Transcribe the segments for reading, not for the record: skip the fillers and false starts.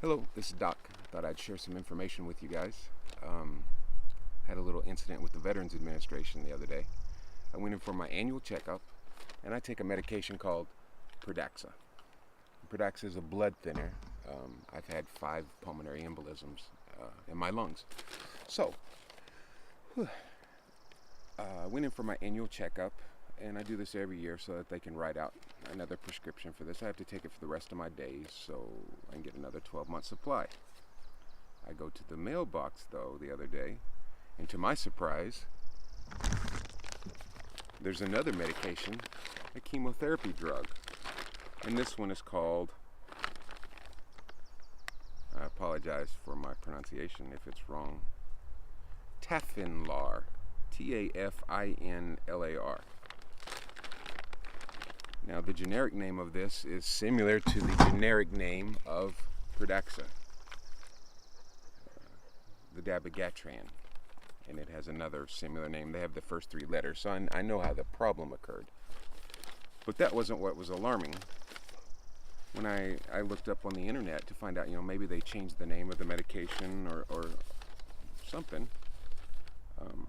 Hello, this is Doc. Thought I'd share some information with you guys. Had a little incident with the Veterans Administration the other day. I went in for my annual checkup, and I take a medication called Pradaxa. Pradaxa is a blood thinner. I've had 5 pulmonary embolisms in my lungs. So, I went in for my annual checkup, and I do this every year so that they can write out another prescription for this. I have to take it for the rest of my days so I can get another 12-month supply. I go to the mailbox, though, the other day, and to my surprise, there's another medication, a chemotherapy drug. And this one is called, I apologize for my pronunciation if it's wrong, Tafinlar. Tafinlar. Now, the generic name of this is similar to the generic name of Pradaxa, the dabigatran, and it has another similar name. They have the first 3 letters, so I know how the problem occurred. But that wasn't what was alarming. When I looked up on the internet to find out, maybe they changed the name of the medication or something,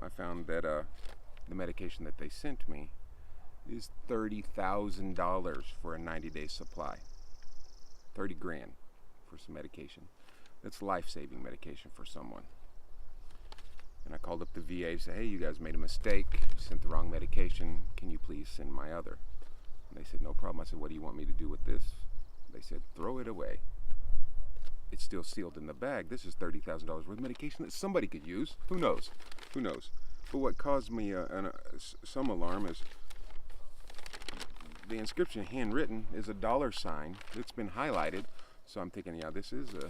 I found that the medication that they sent me is $30,000 for a 90-day supply. 30 grand for some medication. That's life-saving medication for someone. And I called up the VA and said, hey, you guys made a mistake. You sent the wrong medication. Can you please send my other? And they said, no problem. I said, what do you want me to do with this? They said, throw it away. It's still sealed in the bag. This is $30,000 worth of medication that somebody could use. Who knows? Who knows? But what caused me some alarm is the inscription, handwritten, is a $sign. It's been highlighted. So I'm thinking, yeah, this is a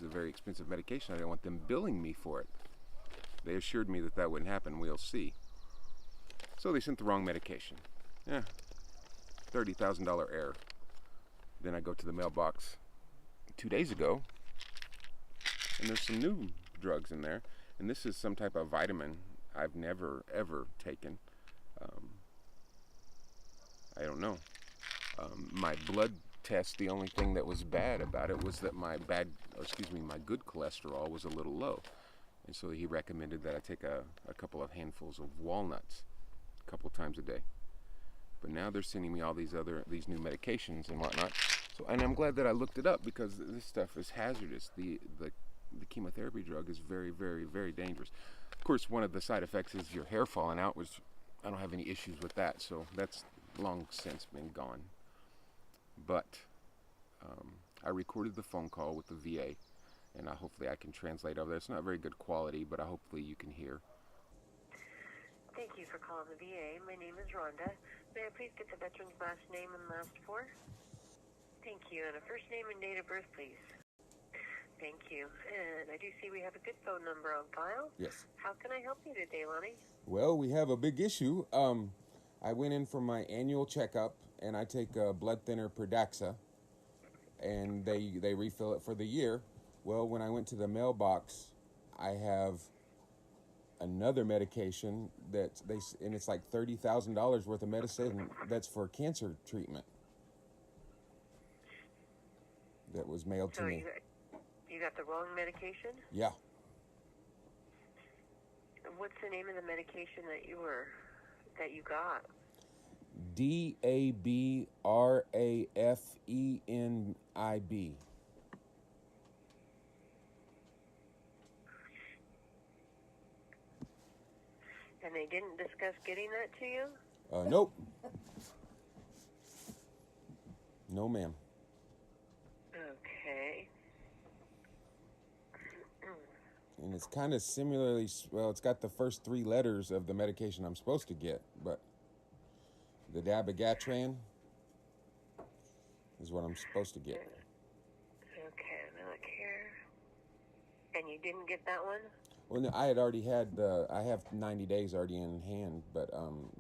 very expensive medication. I don't want them billing me for it. They assured me that wouldn't happen. We'll see. So they sent the wrong medication. Yeah, $30,000 error. Then I go to the mailbox 2 days ago, and there's some new drugs in there. And this is some type of vitamin I've never, ever taken. I don't know. My blood test, the only thing that was bad about it was that my good cholesterol was a little low. And so he recommended that I take a couple of handfuls of walnuts a couple times a day. But now they're sending me all these new medications and whatnot. So, and I'm glad that I looked it up because this stuff is hazardous. The chemotherapy drug is very, very, very dangerous. Of course, one of the side effects is your hair falling out, which I don't have any issues with that. So that's long since been gone. But I recorded the phone call with the VA, and hopefully I can translate over there. It's not very good quality, but hopefully you can hear. Thank you for calling the VA. My name is Rhonda. May I please get the veteran's last name and last 4? Thank you. And a first name and date of birth, please. Thank you. And I do see we have a good phone number on file. Yes. How can I help you today, Lonnie? Well, we have a big issue. I went in for my annual checkup, and I take a blood thinner Pradaxa, and they refill it for the year. Well, when I went to the mailbox, I have another medication and it's like $30,000 worth of medicine that's for cancer treatment. That was mailed to me. You got the wrong medication? Yeah. What's the name of the medication that you got? DABRAFENIB. And they didn't discuss getting that to you? Nope. No, ma'am. Okay. And it's kind of similarly, well, it's got the first 3 letters of the medication I'm supposed to get, but the dabigatran is what I'm supposed to get. Okay, look here. And you didn't get that one? Well, no, I have 90 days already in hand, but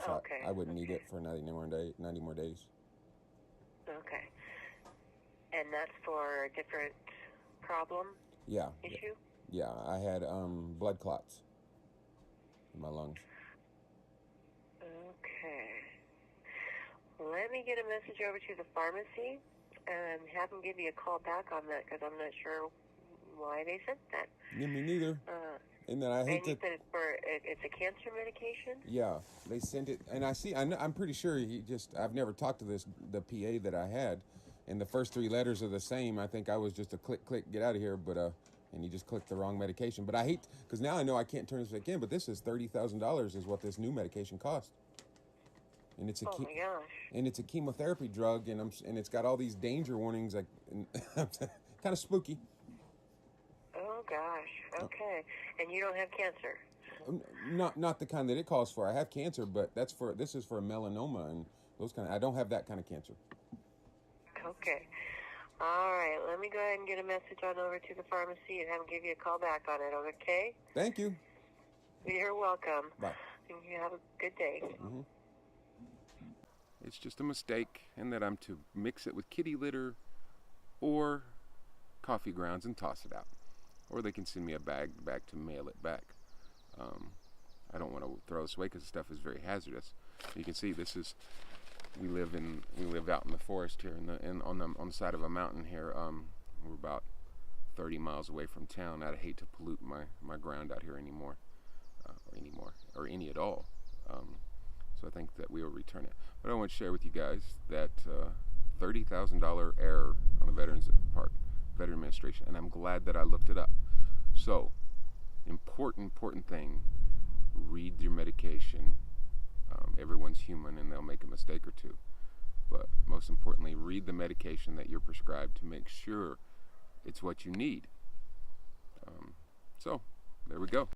so I wouldn't need it for 90 more days. Okay. And that's for a different problem? Yeah. Issue? Yeah, I had blood clots in my lungs. Okay. Let me get a message over to the pharmacy, and have them give you a call back on that, because I'm not sure why they sent that. Yeah, me neither. And then I hate and you said it's a cancer medication? Yeah, they sent it, and I'm pretty sure I've never talked to the PA that I had, and the first three letters are the same. I think I was just a click, get out of here, but and he just clicked the wrong medication. But I hate, because now I know I can't turn this back in, but this is $30,000 is what this new medication cost. And it's Oh my gosh. and it's a chemotherapy drug, and it's got all these danger warnings, like, kind of spooky. Oh gosh. Okay. And you don't have cancer? Not the kind that it calls for. I have cancer, but this is for a melanoma and those kind of. I don't have that kind of cancer. Okay. All right. Let me go ahead and get a message on over to the pharmacy and have them give you a call back on it. Okay? Thank you. You're welcome. Bye. And you have a good day. Mm-hmm. It's just a mistake, and that I'm to mix it with kitty litter or coffee grounds and toss it out. Or they can send me a bag back to mail it back. I don't want to throw this away because the stuff is very hazardous. You can see we live out in the forest here, on the side of a mountain here. We're about 30 miles away from town. I'd hate to pollute my ground out here anymore, or any at all. So I think that we will return it. But I want to share with you guys that $30,000 error on the Veteran Administration, and I'm glad that I looked it up. So, important thing, read your medication. Everyone's human and they'll make a mistake or two. But most importantly, read the medication that you're prescribed to make sure it's what you need. So, there we go.